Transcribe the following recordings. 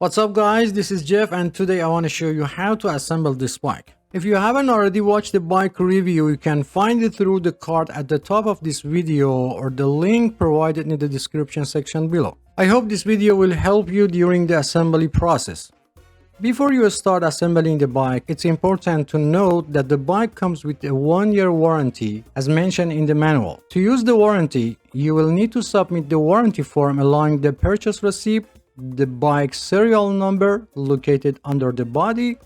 What's up guys, this is Jeff and today I want to show you how to assemble this bike. If you haven't already watched the bike review, you can find it through the card at the top of this video or the link provided in the description section below. I hope this video will help you during the assembly process. Before you start assembling the bike, it's important to note that the bike comes with a 1-year warranty as mentioned in the manual. To use the warranty, you will need to submit the warranty form along the purchase receipt, the bike serial number located under the body,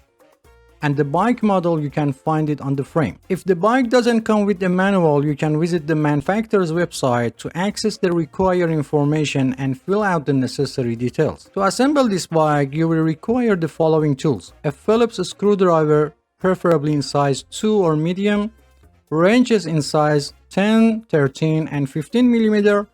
and the bike model. You can find it on the frame. If the bike doesn't come with the manual, you can visit the manufacturer's website to access the required information and fill out the necessary details. To assemble this bike, you will require the following tools: a Phillips screwdriver, preferably in size 2 or medium, wrenches in size 10, 13, and 15 mm,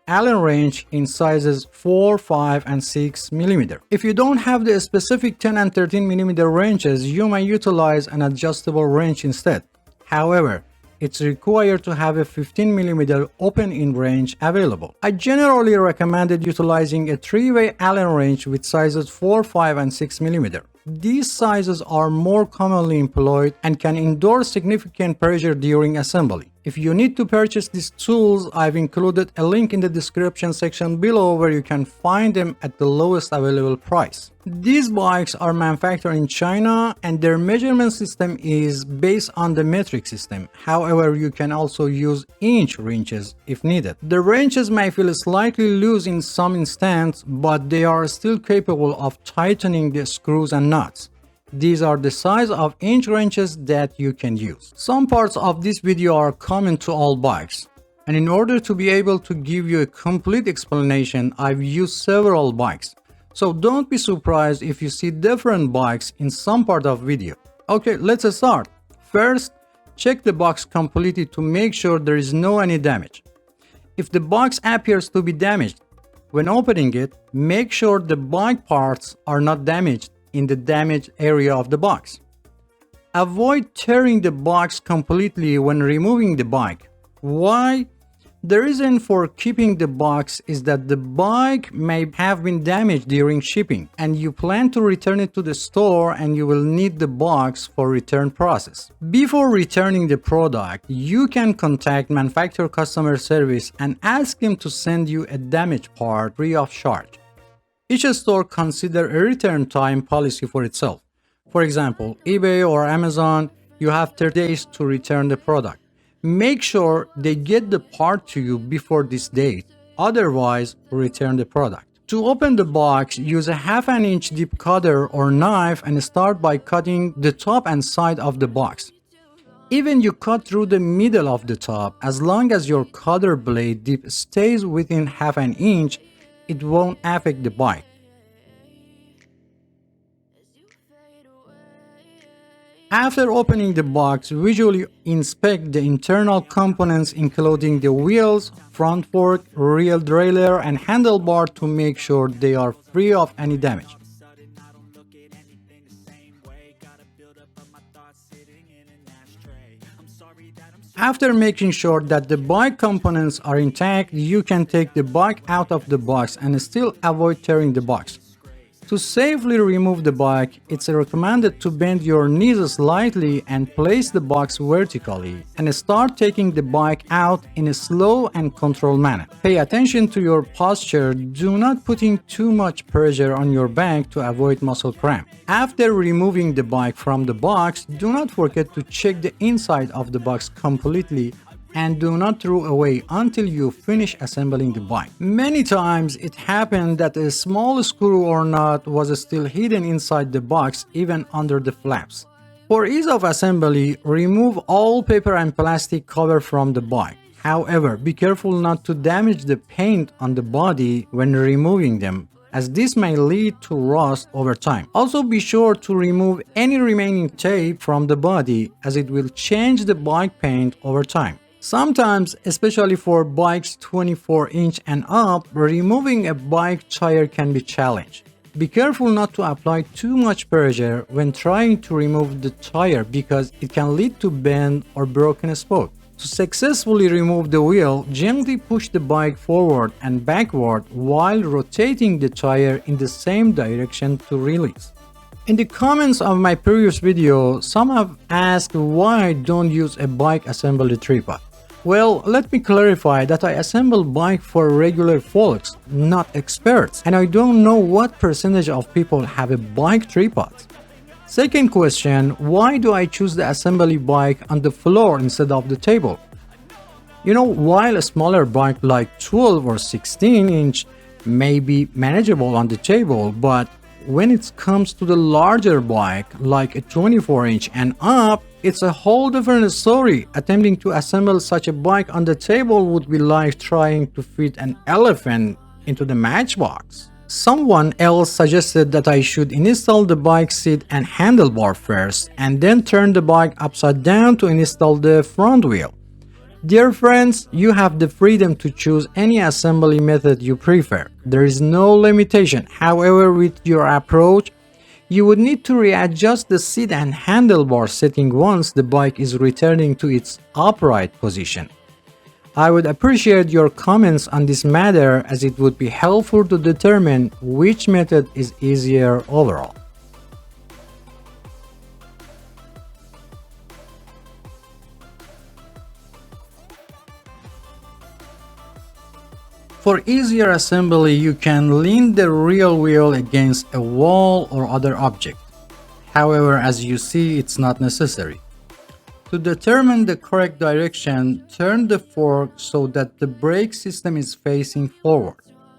Allen wrench in sizes 4, 5, and 6 mm. If you don't have the specific 10 and 13 mm wrenches, you may utilize an adjustable wrench instead. However, it's required to have a 15 mm open-end wrench available. I generally recommended utilizing a 3-way Allen wrench with sizes 4, 5, and 6 mm. These sizes are more commonly employed and can endure significant pressure during assembly. If you need to purchase these tools, I've included a link in the description section below where you can find them at the lowest available price. These bikes are manufactured in China and their measurement system is based on the metric system. However, you can also use inch wrenches if needed. The wrenches may feel slightly loose in some instances, but they are still capable of tightening the screws and nuts. These are the size of inch wrenches that you can use. Some parts of this video are common to all bikes, and in order to be able to give you a complete explanation, I've used several bikes. So don't be surprised if you see different bikes in some part of video. Okay, let's start. First, check the box completely to make sure there is no any damage. If the box appears to be damaged, when opening it, make sure the bike parts are not damaged in the damaged area of the box. Avoid tearing the box completely when removing the bike. Why? The reason for keeping the box is that the bike may have been damaged during shipping and you plan to return it to the store and you will need the box for return process. Before returning the product, you can contact manufacturer customer service and ask them to send you a damaged part free of charge. Each store considers a return time policy for itself. For example, eBay or Amazon, you have 30 days to return the product. Make sure they get the part to you before this date, otherwise return the product. To open the box, use a 1/2 inch deep cutter or knife and start by cutting the top and side of the box. Even you cut through the middle of the top, as long as your cutter blade dip stays within 1/2 inch, it won't affect the bike. After opening the box, visually inspect the internal components including the wheels, front fork, rear derailleur, and handlebar to make sure they are free of any damage. After making sure that the bike components are intact, you can take the bike out of the box and still avoid tearing the box. To safely remove the bike, it's recommended to bend your knees slightly and place the box vertically and start taking the bike out in a slow and controlled manner. Pay attention to your posture. Do not put in too much pressure on your back to avoid muscle cramp. After removing the bike from the box, do not forget to check the inside of the box completely and do not throw away until you finish assembling the bike. Many times it happened that a small screw or nut was still hidden inside the box, even under the flaps. For ease of assembly, remove all paper and plastic cover from the bike. However, be careful not to damage the paint on the body when removing them, as this may lead to rust over time. Also be sure to remove any remaining tape from the body, as it will change the bike paint over time. Sometimes, especially for bikes 24 inch and up, removing a bike tire can be challenging. Be careful not to apply too much pressure when trying to remove the tire because it can lead to bend or broken spoke. To successfully remove the wheel, gently push the bike forward and backward while rotating the tire in the same direction to release. In the comments of my previous video, some have asked why I don't use a bike assembly tripod. Well, let me clarify that I assemble bike for regular folks, not experts, and I don't know what percentage of people have a bike tripod. Second question, why do I choose the assembly bike on the floor instead of the table? While a smaller bike like 12 or 16 inch may be manageable on the table, but when it comes to the larger bike like a 24 inch and up, it's a whole different story. Attempting to assemble such a bike on the table would be like trying to fit an elephant into the matchbox. Someone else suggested that I should install the bike seat and handlebar first and then turn the bike upside down to install the front wheel. Dear friends, you have the freedom to choose any assembly method you prefer. There is no limitation. However, with your approach, you would need to readjust the seat and handlebar setting once the bike is returning to its upright position. I would appreciate your comments on this matter as it would be helpful to determine which method is easier overall. For easier assembly, you can lean the rear wheel against a wall or other object. However, as you see, it's not necessary. To determine the correct direction, turn the fork so that the brake system is facing forward.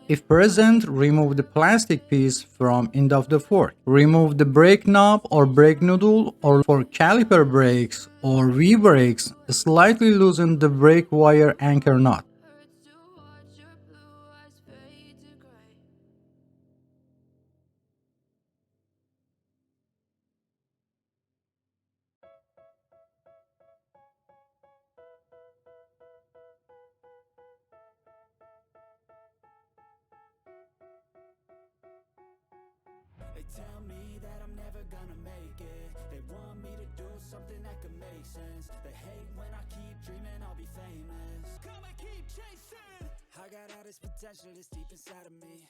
If present, remove the plastic piece from end of the fork. Remove the brake knob or brake noodle, or for caliper brakes or V-brakes, slightly loosen the brake wire anchor knot. They tell me that I'm never gonna make it. They want me to do something that could make sense. They hate when I keep dreaming I'll be famous. Come and keep chasing. I got all this potential that's deep inside of me.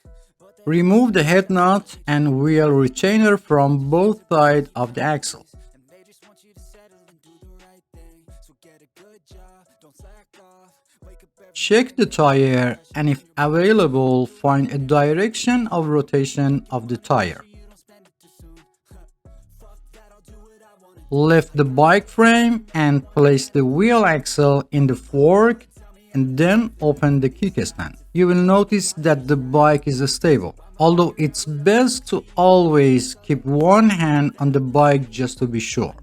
Remove the head nut and wheel retainer from both sides of the axle. And they just want you to settle and do the right thing. So get a good job, don't slack off. Wake up every Check the tire and if available, find a direction of rotation of the tire. Lift the bike frame and place the wheel axle in the fork and then open the kickstand. You will notice that the bike is stable, although it's best to always keep one hand on the bike just to be sure.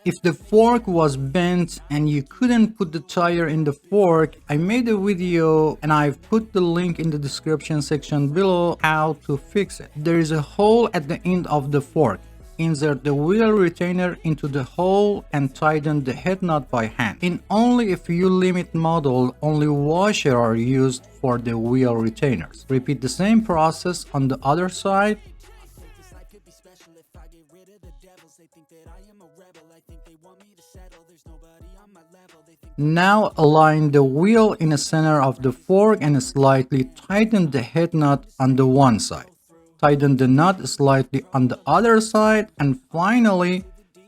If the fork was bent and you couldn't put the tire in the fork, I made a video and I've put the link in the description section below how to fix it. There is a hole at the end of the fork. Insert the wheel retainer into the hole and tighten the head nut by hand. In only a few limit model, only washers are used for the wheel retainers. Repeat the same process on the other side. this life could be special if I get rid of the devils. They think that I am a rebel. I think they want me to settle. There's nobody on my level. They think Now align the wheel in the center of the fork and slightly tighten the head nut on the one side. Tighten the nut slightly on the other side and finally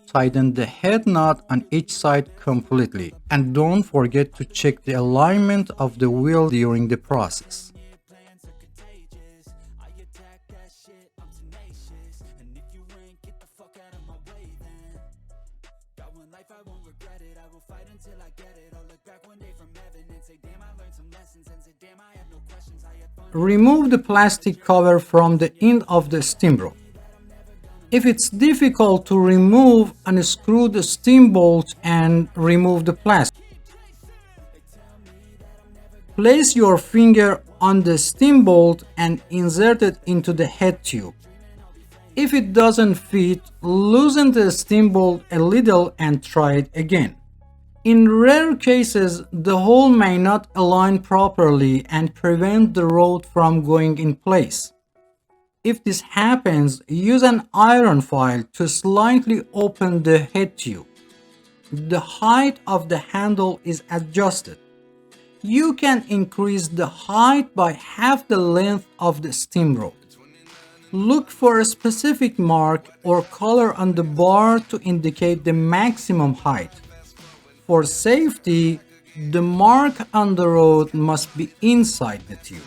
tighten the head nut on each side completely. And don't forget to check the alignment of the wheel during the process. plans are contagious. I attack that shit, I'm tenacious. And if you ain't, get the fuck out of my way then. Got one life, I won't regret it. I will fight until I get it. I'll look back one day from heaven and say, damn, I learned some lessons. And say, damn, I have no questions. I had fun. Remove the plastic cover from the end of the steamboat. If it's difficult to remove, unscrew the steambolt and remove the plastic. Place your finger on the steambolt and insert it into the head tube. If it doesn't fit, loosen the steambolt a little and try it again. In rare cases, the hole may not align properly and prevent the rod from going in place. If this happens, use an iron file to slightly open the head tube. the height of the handle is adjusted. You can increase the height by half the length of the steam rod. Look for a specific mark or color on the bar to indicate the maximum height. For safety, the mark on the rod must be inside the tube.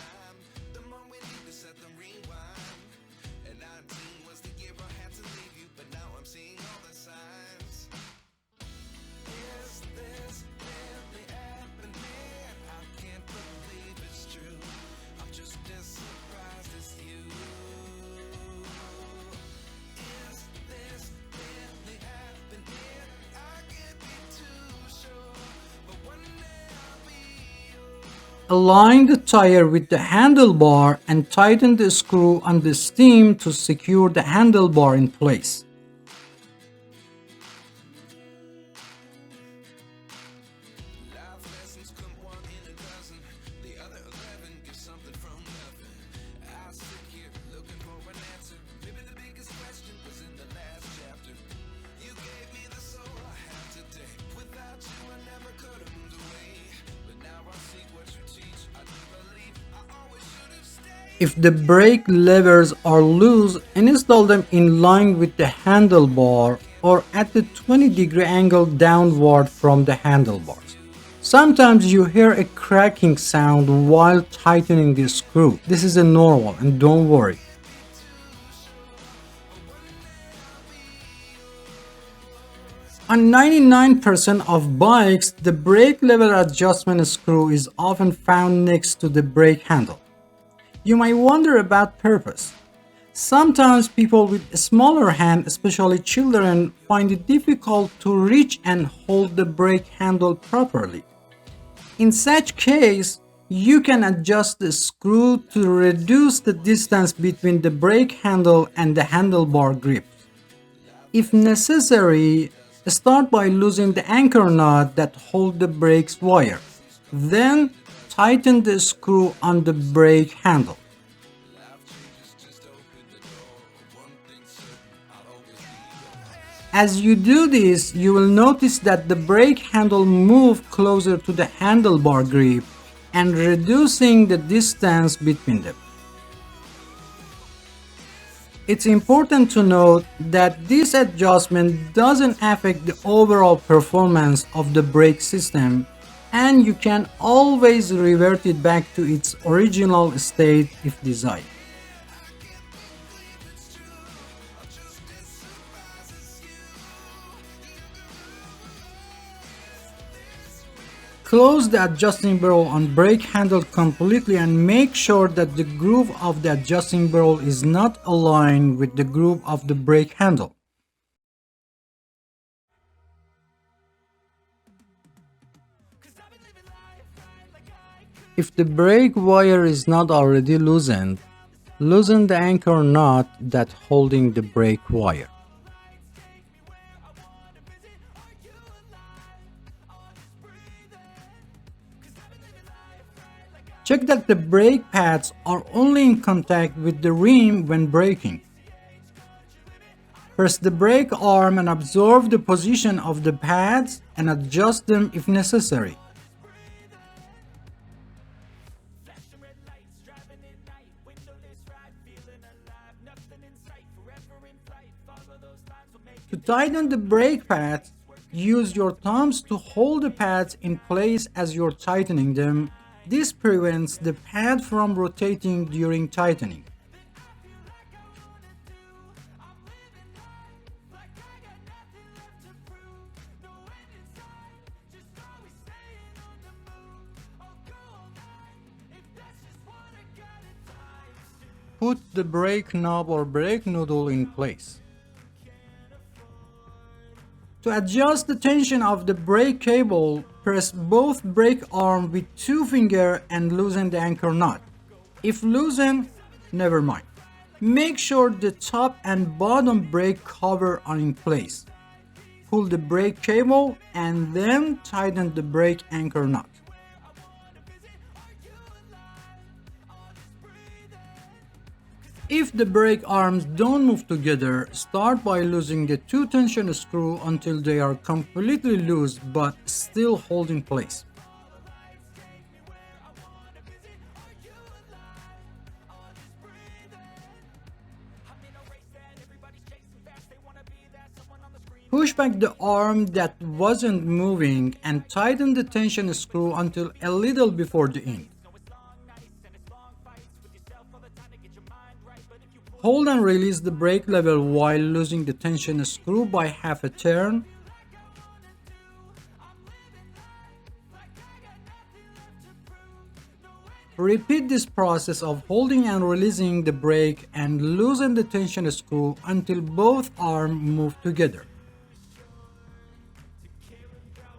Align the tire with the handlebar and tighten the screw on the stem to secure the handlebar in place. If the brake levers are loose, install them in line with the handlebar or at the 20-degree angle downward from the handlebars. Sometimes you hear a cracking sound while tightening the screw. This is normal and don't worry. On 99% of bikes, the brake lever adjustment screw is often found next to the brake handle. You might wonder about purpose. Sometimes people with a smaller hand, especially children, find it difficult to reach and hold the brake handle properly. In such case, you can adjust the screw to reduce the distance between the brake handle and the handlebar grip. If necessary, start by loosening the anchor nut that holds the brake's wire. Then, tighten the screw on the brake handle. As you do this, you will notice that the brake handle moves closer to the handlebar grip and reducing the distance between them. It's important to note that this adjustment doesn't affect the overall performance of the brake system, and you can always revert it back to its original state if desired. Close the adjusting barrel on brake handle completely and make sure that the groove of the adjusting barrel is not aligned with the groove of the brake handle. If the brake wire is not already loosened, loosen the anchor nut that's holding the brake wire. Check that the brake pads are only in contact with the rim when braking. Press the brake arm and observe the position of the pads and adjust them if necessary. To tighten the brake pads, use your thumbs to hold the pads in place as you're tightening them. This prevents the pad from rotating during tightening. Put the brake knob or brake noodle in place. To adjust the tension of the brake cable, press both brake arms with 2 fingers and loosen the anchor nut. If loosened, never mind. Make sure the top and bottom brake cover are in place. Pull the brake cable and then tighten the brake anchor nut. If the brake arms don't move together, start by loosening the two tension screws until they are completely loose but still hold in place. Push back the arm that wasn't moving and tighten the tension screw until a little before the end. Hold and release the brake lever while losing the tension screw by half a turn. Repeat this process of holding and releasing the brake and loosen the tension screw until both arms move together.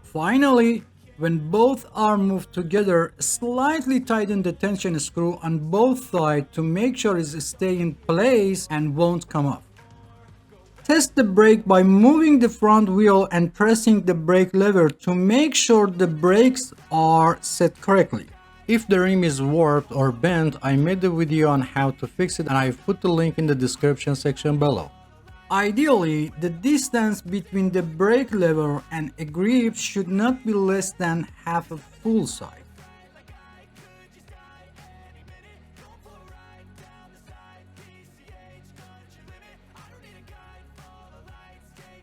Finally, when both arms move together, slightly tighten the tension screw on both sides to make sure it stays in place and won't come off. Test the brake by moving the front wheel and pressing the brake lever to make sure the brakes are set correctly. If the rim is warped or bent, I made a video on how to fix it and I've put the link in the description section below. Ideally, the distance between the brake lever and a grip should not be less than half a full size.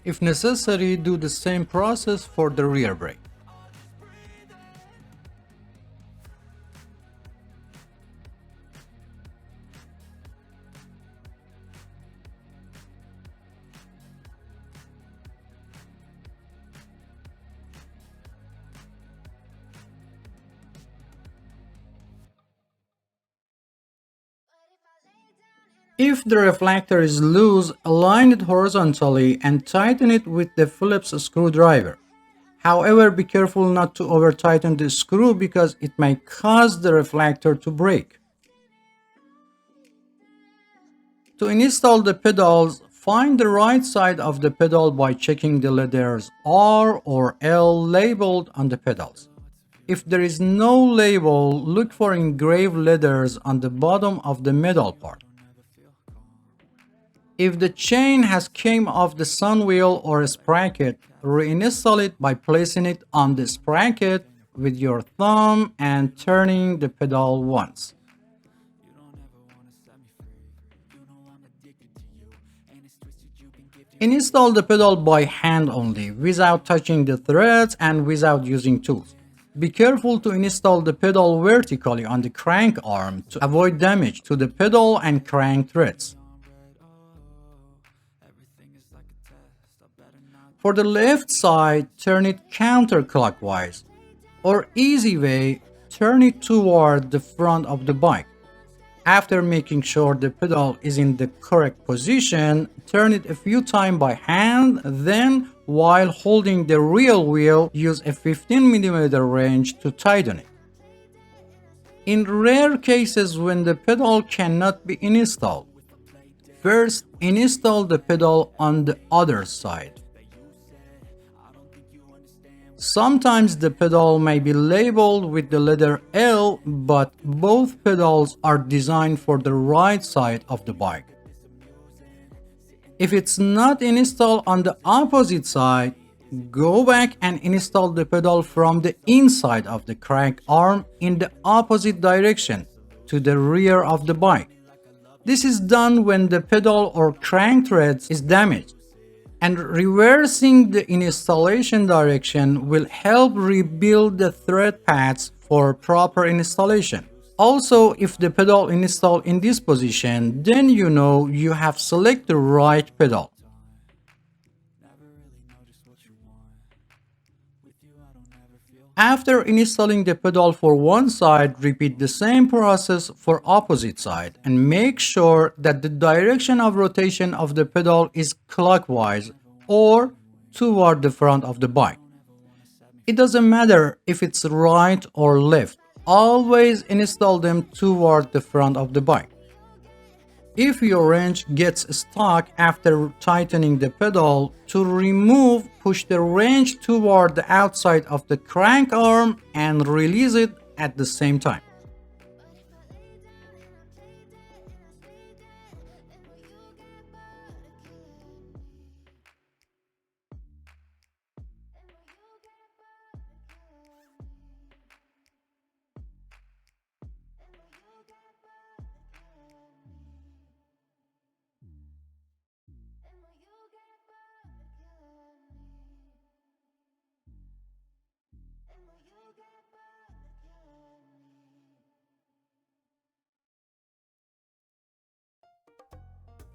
If necessary, do the same process for the rear brake. If the reflector is loose, align it horizontally and tighten it with the Phillips screwdriver. However, be careful not to over-tighten the screw because it may cause the reflector to break. To install the pedals, find the right side of the pedal by checking the letters R or L labeled on the pedals. If there is no label, look for engraved letters on the bottom of the metal part. If the chain has came off the sun wheel or sprocket, reinstall it by placing it on the sprocket with your thumb and turning the pedal once. Install the pedal by hand only, without touching the threads and without using tools. Be careful to install the pedal vertically on the crank arm to avoid damage to the pedal and crank threads. For the left side, turn it counterclockwise, or easy way, turn it toward the front of the bike. After making sure the pedal is in the correct position, turn it a few times by hand, then while holding the rear wheel, use a 15mm wrench to tighten it. In rare cases when the pedal cannot be installed, first install the pedal on the other side. Sometimes the pedal may be labeled with the letter L, but both pedals are designed for the right side of the bike. If it's not installed on the opposite side, go back and install the pedal from the inside of the crank arm in the opposite direction to the rear of the bike. This is done when the pedal or crank threads is damaged. And reversing the installation direction will help rebuild the thread paths for proper installation. Also, if the pedal installed in this position, then you know you have selected the right pedal. After installing the pedal for one side, repeat the same process for opposite side and make sure that the direction of rotation of the pedal is clockwise or toward the front of the bike. It doesn't matter if it's right or left, always install them toward the front of the bike. If your wrench gets stuck after tightening the pedal, to remove, push the wrench toward the outside of the crank arm and release it at the same time.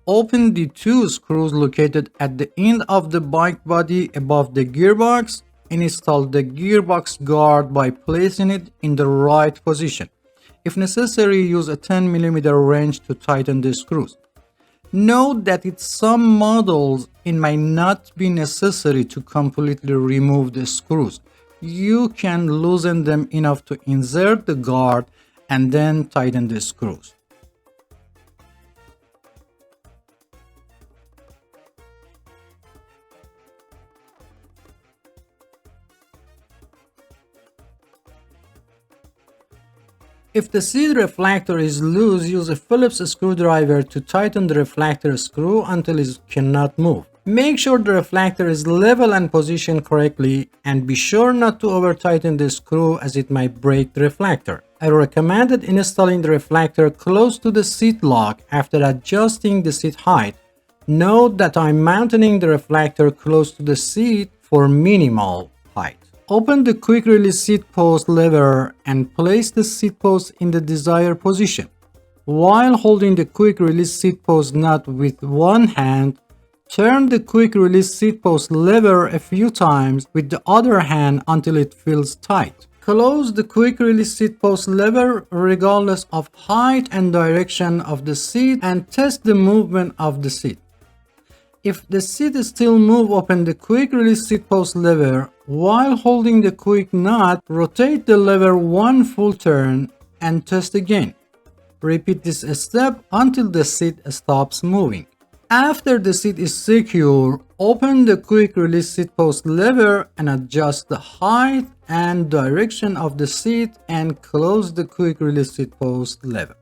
open the two screws located at the end of the bike body above the gearbox and install the gearbox guard by placing it in the right position. If necessary, use a 10mm wrench to tighten the screws. Note that in some models it might not be necessary to completely remove the screws. You can loosen them enough to insert the guard and then tighten the screws. If the seat reflector is loose, use a Phillips screwdriver to tighten the reflector screw until it cannot move. Make sure the reflector is level and positioned correctly, and be sure not to over tighten the screw as it might break the reflector. I recommended installing the reflector close to the seat lock after adjusting the seat height. Note that I'm mounting the reflector close to the seat for minimal height. Open the quick release seat post lever and place the seat post in the desired position. While holding the quick release seat post nut with one hand, turn the quick release seat post lever a few times with the other hand until it feels tight. Close the quick release seat post lever regardless of height and direction of the seat and test the movement of the seat. If the seat still moves, open the quick release seat post lever. While holding the quick nut, rotate the lever one full turn and test again. Repeat this step until the seat stops moving. After the seat is secure, open the quick release seat post lever and adjust the height and direction of the seat and close the quick release seat post lever.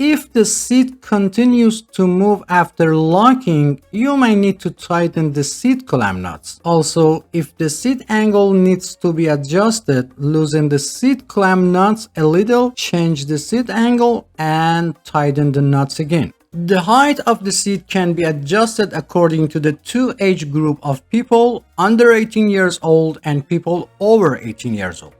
If the seat continues to move after locking, you might need to tighten the seat clamp nuts. Also, if the seat angle needs to be adjusted, loosen the seat clamp nuts a little, change the seat angle, and tighten the nuts again. The height of the seat can be adjusted according to the two age group of people under 18 years old and people over 18 years old.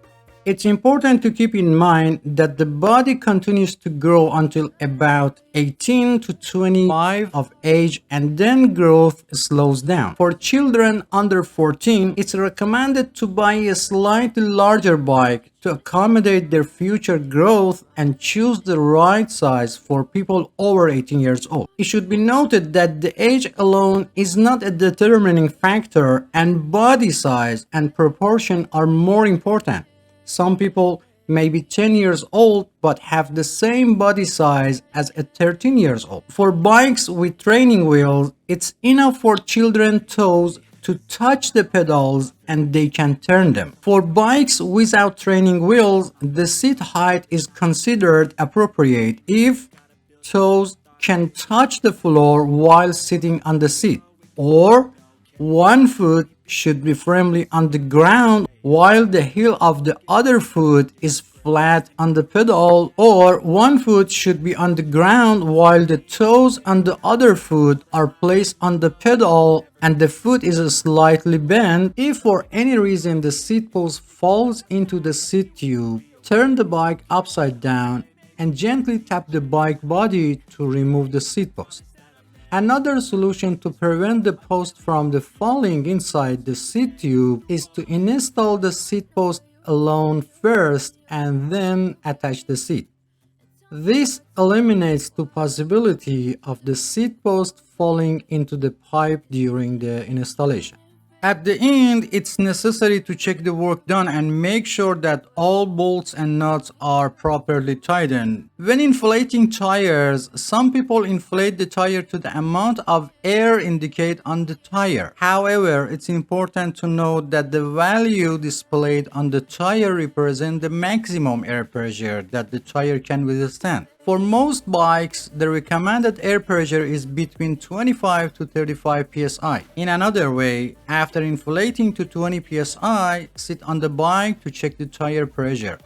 It's important to keep in mind that the body continues to grow until about 18 to 25 of age and then growth slows down. For children under 14, it's recommended to buy a slightly larger bike to accommodate their future growth and choose the right size for people over 18 years old. It should be noted that the age alone is not a determining factor and body size and proportion are more important. Some people may be 10 years old but have the same body size as a 13 years old. For bikes with training wheels, it's enough for children's toes to touch the pedals and they can turn them. For bikes without training wheels, the seat height is considered appropriate if toes can touch the floor while sitting on the seat, or one foot should be firmly on the ground while the heel of the other foot is flat on the pedal, or one foot should be on the ground while the toes on the other foot are placed on the pedal and the foot is slightly bent. If for any reason the seat post falls into the seat tube, turn the bike upside down and gently tap the bike body to remove the seat post. Another solution to prevent the post from falling inside the seat tube is to install the seat post alone first and then attach the seat. This eliminates the possibility of the seat post falling into the pipe during the installation. At the end, it's necessary to check the work done and make sure that all bolts and nuts are properly tightened. When inflating tires, some people inflate the tire to the amount of air indicated on the tire. However, it's important to note that the value displayed on the tire represents the maximum air pressure that the tire can withstand. For most bikes, the recommended air pressure is between 25 to 35 psi. In another way, after inflating to 20 psi, sit on the bike to check the tire pressure.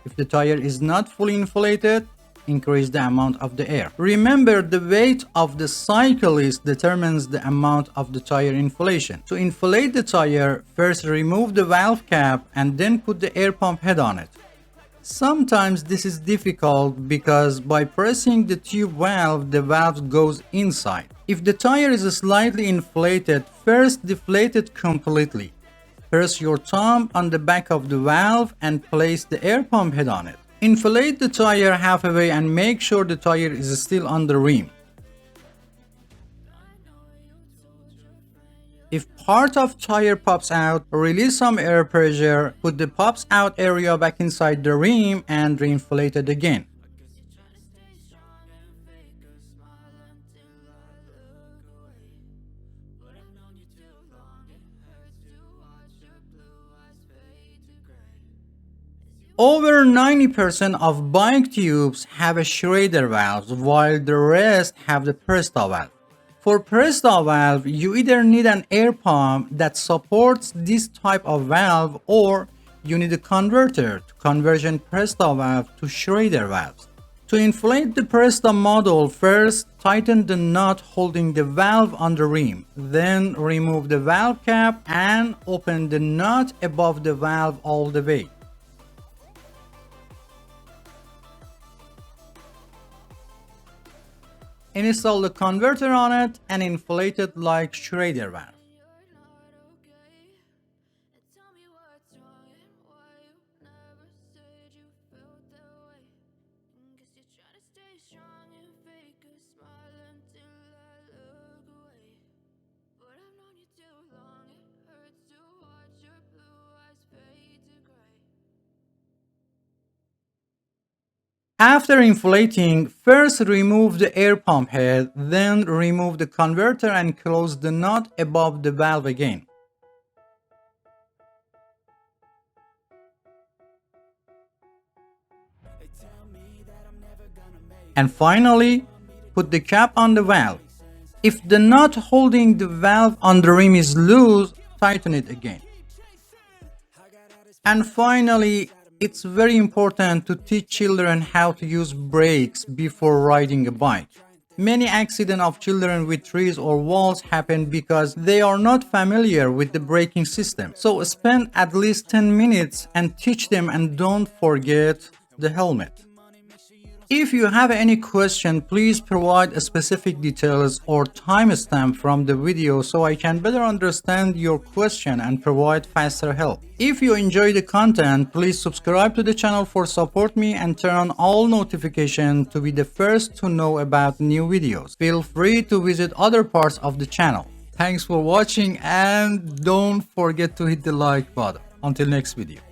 If the tire is not fully inflated, increase the amount of the air. Remember, the weight of the cyclist determines the amount of the tire inflation. To inflate the tire, first remove the valve cap and then put the air pump head on it. Sometimes this is difficult because by pressing the tube valve, the valve goes inside. If the tire is slightly inflated, first deflate it completely. Press your thumb on the back of the valve and place the air pump head on it. Inflate the tire halfway and make sure the tire is still on the rim. If part of tire pops out, release some air pressure, put the pops out area back inside the rim and reinflate it again. Over 90% of bike tubes have a Schrader valve, while the rest have the Presta valve. For Presta valve, you either need an air pump that supports this type of valve, or you need a converter to conversion Presta valve to Schrader valves. To inflate the Presta model, first tighten the nut holding the valve on the rim, then remove the valve cap and open the nut above the valve all the way. Install the converter on it and inflate it like Schrader valve. After inflating, first remove the air pump head, then remove the converter and close the nut above the valve again. And finally, put the cap on the valve. If the nut holding the valve on the rim is loose, tighten it again. And finally, it's very important to teach children how to use brakes before riding a bike. Many accidents of children with trees or walls happen because they are not familiar with the braking system. So spend at least 10 minutes and teach them, and don't forget the helmet. If you have any question, please provide specific details or timestamp from the video so I can better understand your question and provide faster help. If you enjoy the content, please subscribe to the channel for support me and turn on all notifications to be the first to know about new videos. Feel free to visit other parts of the channel. Thanks for watching and don't forget to hit the like button. Until next video.